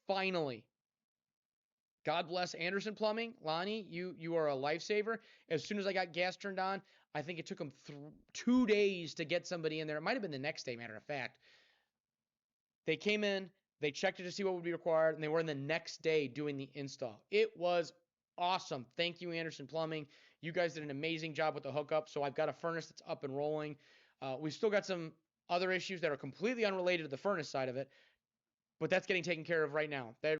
finally. God bless Anderson Plumbing. Lonnie, you are a lifesaver. As soon as I got gas turned on, I think it took them 2 days to get somebody in there. It might have been the next day, matter of fact. They came in, they checked it to see what would be required, and they were in the next day doing the install. It was awesome. Thank you, Anderson Plumbing. You guys did an amazing job with the hookup. So I've got a furnace that's up and rolling. We've still got some other issues that are completely unrelated to the furnace side of it, but that's getting taken care of right now.